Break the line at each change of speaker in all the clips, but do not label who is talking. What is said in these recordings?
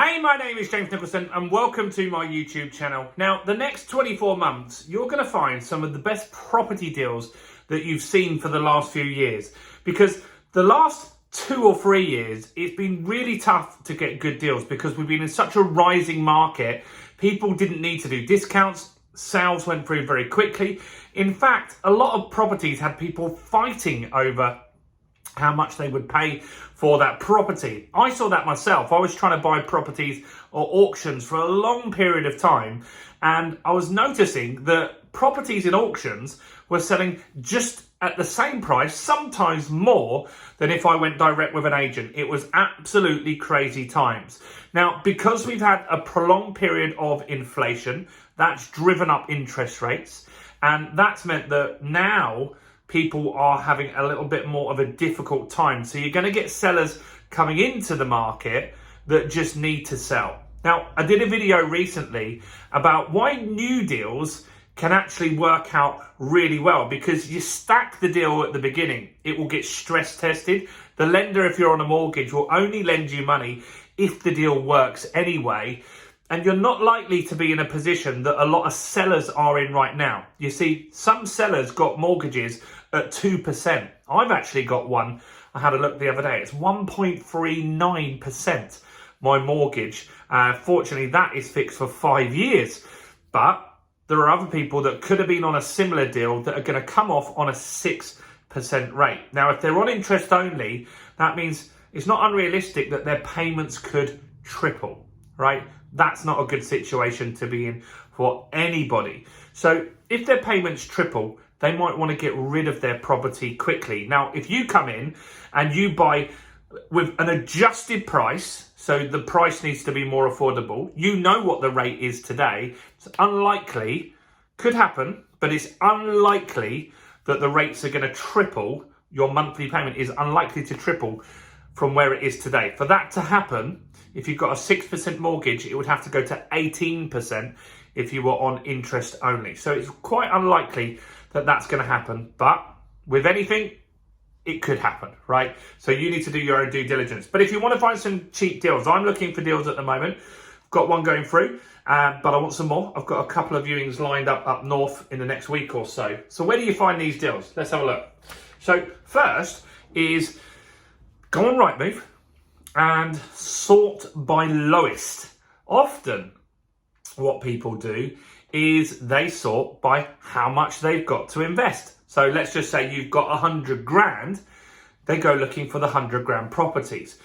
Hey, my name is James Nicholson and welcome to my YouTube channel. Now, the next 24 months, you're going to find some of the best property deals that you've seen for the last few years. Because the last 2 or 3 years, it's been really tough to get good deals because we've been in such a rising market. People didn't need to do discounts. Sales went through very quickly. In fact, a lot of properties had people fighting over how much they would pay for that property. I saw that myself. I was trying to buy properties or auctions for a long period of time, and I was noticing that properties in auctions were selling just at the same price, sometimes more than if I went direct with an agent. It was absolutely crazy times. Now, because we've had a prolonged period of inflation, that's driven up interest rates, and that's meant that now people are having a little bit more of a difficult time. So you're going to get sellers coming into the market that just need to sell. Now, I did a video recently about why new deals can actually work out really well, because you stack the deal at the beginning. It will get stress tested. The lender, if you're on a mortgage, will only lend you money if the deal works anyway. And you're not likely to be in a position that a lot of sellers are in right now. You see, some sellers got mortgages at 2%. I've actually got one. I had a look the other day. It's 1.39%, my mortgage. Fortunately, that is fixed for 5 years. But there are other people that could have been on a similar deal that are going to come off on a 6% rate. Now, if they're on interest only, that means it's not unrealistic that their payments could triple, right? That's not a good situation to be in for anybody. So if their payments triple, they might want to get rid of their property quickly. Now, if you come in and you buy with an adjusted price, so the price needs to be more affordable, you know what the rate is today. It's unlikely, could happen, but it's unlikely that the rates are going to triple. Your monthly payment is unlikely to triple from where it is today. For that to happen, if you've got a 6% mortgage, it would have to go to 18% if you were on interest only. So it's quite unlikely that that's going to happen. But with anything, it could happen, right? So you need to do your own due diligence. But if you want to find some cheap deals, I'm looking for deals at the moment. I've got one going through, but I want some more. I've got a couple of viewings lined up north in the next week or so. So where do you find these deals? Let's have a look. So first is go on Rightmove and sort by lowest. Often what people do is they sort by how much they've got to invest. So let's just say you've got 100 grand, they go looking for the 100 grand properties.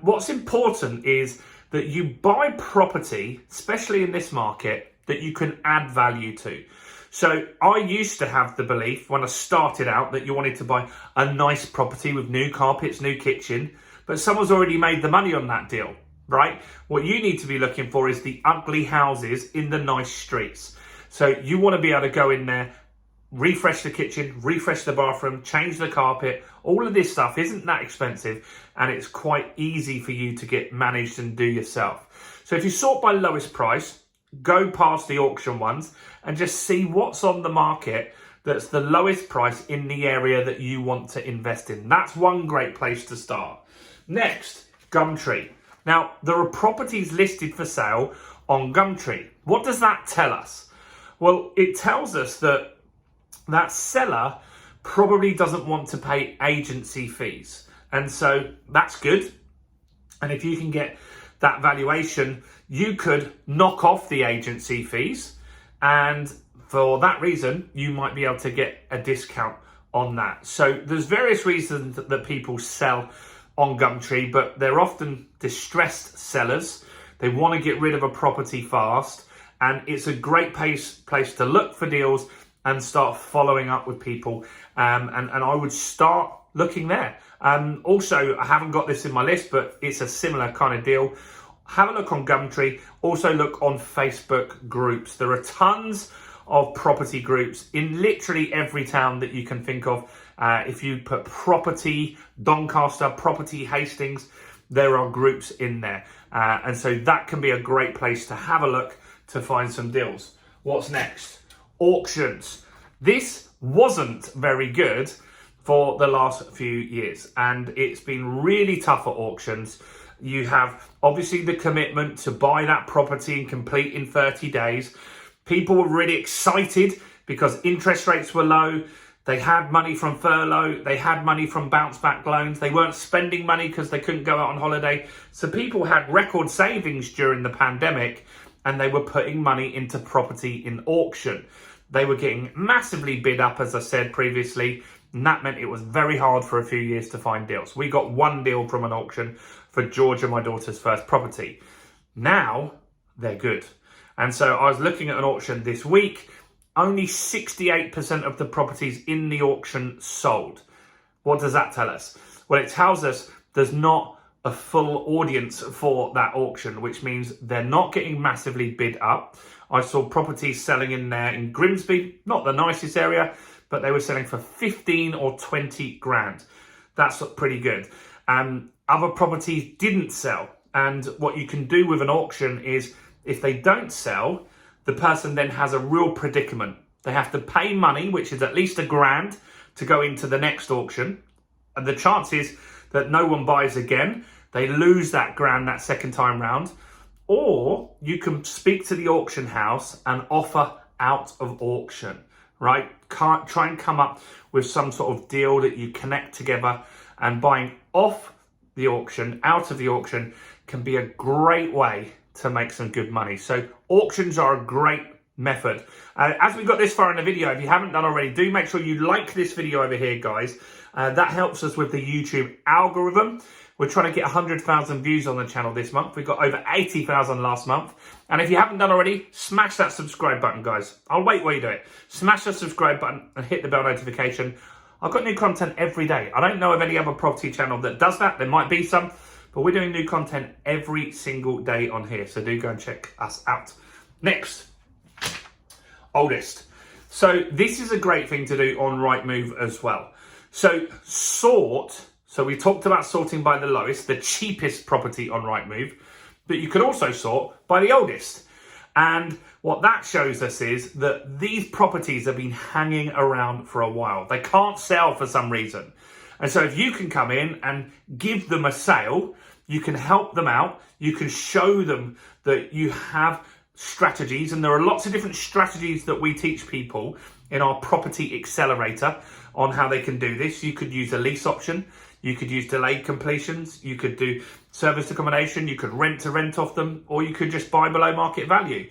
What's important is that you buy property, especially in this market, that you can add value to. So I used to have the belief when I started out that you wanted to buy a nice property with new carpets, new kitchen, but someone's already made the money on that deal, right? What you need to be looking for is the ugly houses in the nice streets. So you want to be able to go in there, refresh the kitchen, refresh the bathroom, change the carpet. All of this stuff isn't that expensive, and it's quite easy for you to get managed and do yourself. So if you sort by lowest price, go past the auction ones and just see what's on the market that's the lowest price in the area that you want to invest in. That's one great place to start. Next, Gumtree. Now, there are properties listed for sale on Gumtree. What does that tell us? Well, it tells us that that seller probably doesn't want to pay agency fees. And so that's good. And if you can get that valuation, you could knock off the agency fees. And for that reason, you might be able to get a discount on that. So there's various reasons that people sell on Gumtree, but they're often distressed sellers. They want to get rid of a property fast, and it's a great place to look for deals and start following up with people. And I would start looking there. Also, I haven't got this in my list, but it's a similar kind of deal. Have a look on Gumtree. Also look on Facebook groups. There are tons of property groups in literally every town that you can think of. If you put property Doncaster, property Hastings, there are groups in there. And so that can be a great place to have a look to find some deals. What's next? Auctions. This wasn't very good for the last few years, and it's been really tough at auctions. You have obviously the commitment to buy that property and complete in 30 days. People were really excited because interest rates were low. They had money from furlough. They had money from bounce back loans. They weren't spending money because they couldn't go out on holiday. So people had record savings during the pandemic, and they were putting money into property in auction. They were getting massively bid up, as I said previously, and that meant it was very hard for a few years to find deals. We got one deal from an auction for Georgia, my daughter's first property. Now they're good. And so I was looking at an auction this week. Only 68% of the properties in the auction sold. What does that tell us? Well, it tells us there's not a full audience for that auction, which means they're not getting massively bid up. I saw properties selling in there in Grimsby, not the nicest area, but they were selling for 15 or 20 grand. That's pretty good. Other properties didn't sell. And what you can do with an auction is, if they don't sell, the person then has a real predicament. They have to pay money, which is at least £1,000, to go into the next auction. And the chances that no one buys again, they lose that grand that second time round. Or you can speak to the auction house and offer out of auction, right? Try and come up with some sort of deal that you connect together, and buying off the auction, out of the auction, can be a great way to make some good money. So auctions are a great method. As we got this far in the video, if you haven't done already, do make sure you like this video over here, guys. That helps us with the YouTube algorithm. We're trying to get 100,000 views on the channel this month. We got over 80,000 last month. And if you haven't done already, smash that subscribe button, guys. I'll wait while you do it. Smash the subscribe button and hit the bell notification. I've got new content every day. I don't know of any other property channel that does that. There might be some, but we're doing new content every single day on here. So do go and check us out. Next, oldest. So this is a great thing to do on Rightmove as well. So sort. So we talked about sorting by the lowest, the cheapest property on Rightmove, but you could also sort by the oldest. And what that shows us is that these properties have been hanging around for a while. They can't sell for some reason. And so if you can come in and give them a sale, you can help them out. You can show them that you have strategies, and there are lots of different strategies that we teach people in our property accelerator on how they can do this. You could use a lease option. You could use delayed completions. You could do service accommodation. You could rent to rent off them, or you could just buy below market value.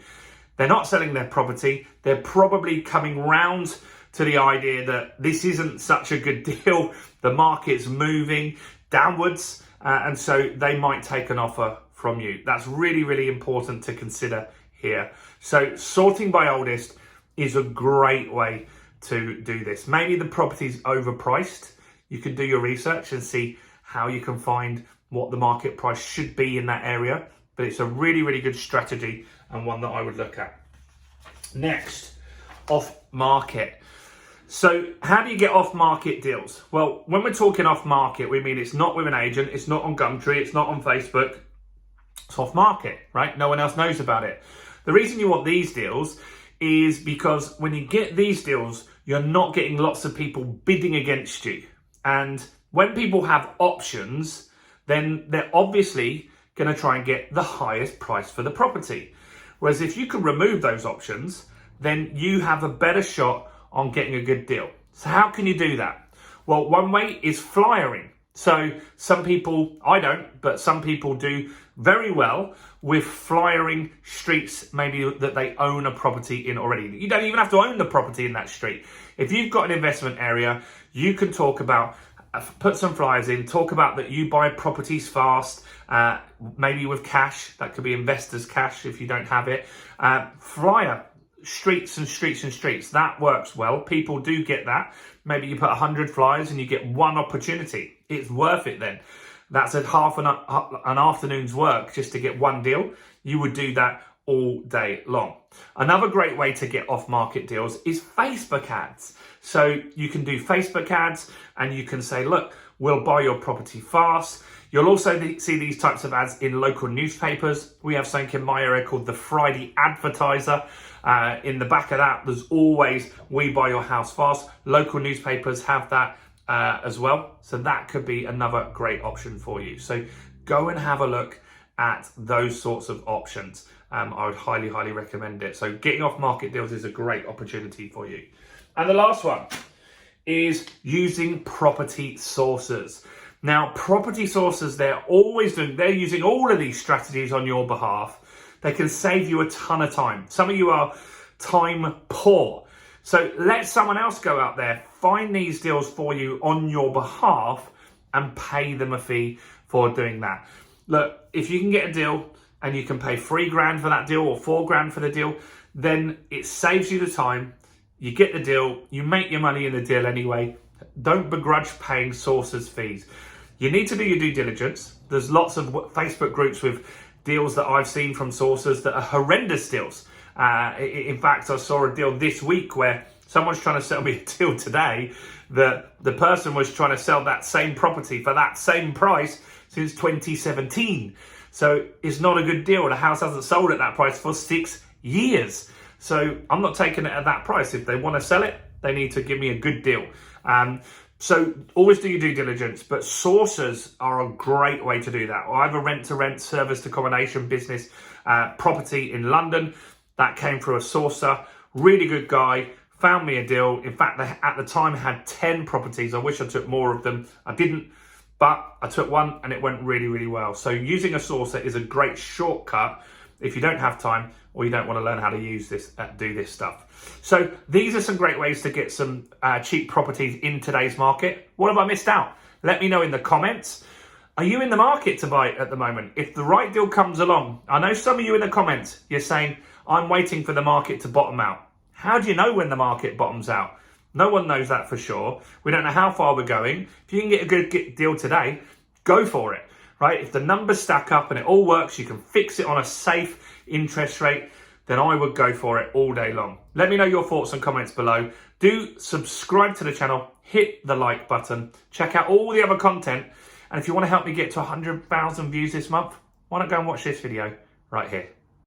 They're not selling their property. They're probably coming round to the idea that this isn't such a good deal. The market's moving downwards, and so they might take an offer from you. That's really, really important to consider here. So sorting by oldest is a great way to do this. Maybe the property's overpriced. You can do your research and see how you can find what the market price should be in that area. But it's a really, really good strategy, and one that I would look at. Next, off market. So how do you get off market deals? Well, when we're talking off market, we mean it's not with an agent, it's not on Gumtree, it's not on Facebook, it's off market, right? No one else knows about it. The reason you want these deals is because when you get these deals, you're not getting lots of people bidding against you. And when people have options, then they're obviously going to try and get the highest price for the property. Whereas if you can remove those options, then you have a better shot on getting a good deal. So how can you do that? Well, one way is flyering. So some people, I don't, but some people do very well with flyering streets, maybe that they own a property in already. You don't even have to own the property in that street. If you've got an investment area, you can talk about, put some flyers in, talk about that you buy properties fast, maybe with cash. That could be investors' cash if you don't have it. Flyer streets and streets and streets. That works well. People do get that. Maybe you put 100 flyers and you get one opportunity. It's worth it then. That's a half an afternoon's work just to get one deal. You would do that all day long. Another great way to get off market deals is Facebook ads. So you can do Facebook ads and you can say, look, we'll buy your property fast. You'll also see these types of ads in local newspapers. We have something in my area called the Friday Advertiser. In the back of that, there's always, we buy your house fast. Local newspapers have that as well. So that could be another great option for you. So Go and have a look at those sorts of options. I would highly, highly recommend it. So getting off market deals is a great opportunity for you. And the last one is using property sources. Now, property sources, they're using all of these strategies on your behalf. They can save you a ton of time. Some of you are time poor. So let someone else go out there, find these deals for you on your behalf and pay them a fee for doing that. Look, if you can get a deal and you can pay $3,000 for that deal or $4,000 for the deal, then it saves you the time. You get the deal, you make your money in the deal anyway. Don't begrudge paying sources fees. You need to do your due diligence. There's lots of Facebook groups with deals that I've seen from sources that are horrendous deals. In fact, I saw a deal this week where someone's trying to sell me a deal today that the person was trying to sell that same property for that same price since 2017. So it's not a good deal. The house hasn't sold at that price for 6 years. So I'm not taking it at that price. If they want to sell it, they need to give me a good deal. So always do your due diligence, but sources are a great way to do that. I have a rent-to-rent serviced accommodation business property in London that came through a sourcer. Really good guy, found me a deal. In fact, they at the time had 10 properties. I wish I took more of them. I didn't, but I took one and it went really, really well. So using a sourcer is a great shortcut if you don't have time or you don't want to learn how to use this, do this stuff. So these are some great ways to get some cheap properties in today's market. What have I missed out? Let me know in the comments. Are you in the market to buy at the moment? If the right deal comes along, I know some of you in the comments, you're saying, I'm waiting for the market to bottom out. How do you know when the market bottoms out? No one knows that for sure. We don't know how far we're going. If you can get a good deal today, go for it, right? If the numbers stack up and it all works, you can fix it on a safe interest rate, then I would go for it all day long. Let me know your thoughts and comments below. Do subscribe to the channel, hit the like button, check out all the other content. And if you want to help me get to 100,000 views this month, why not go and watch this video right here?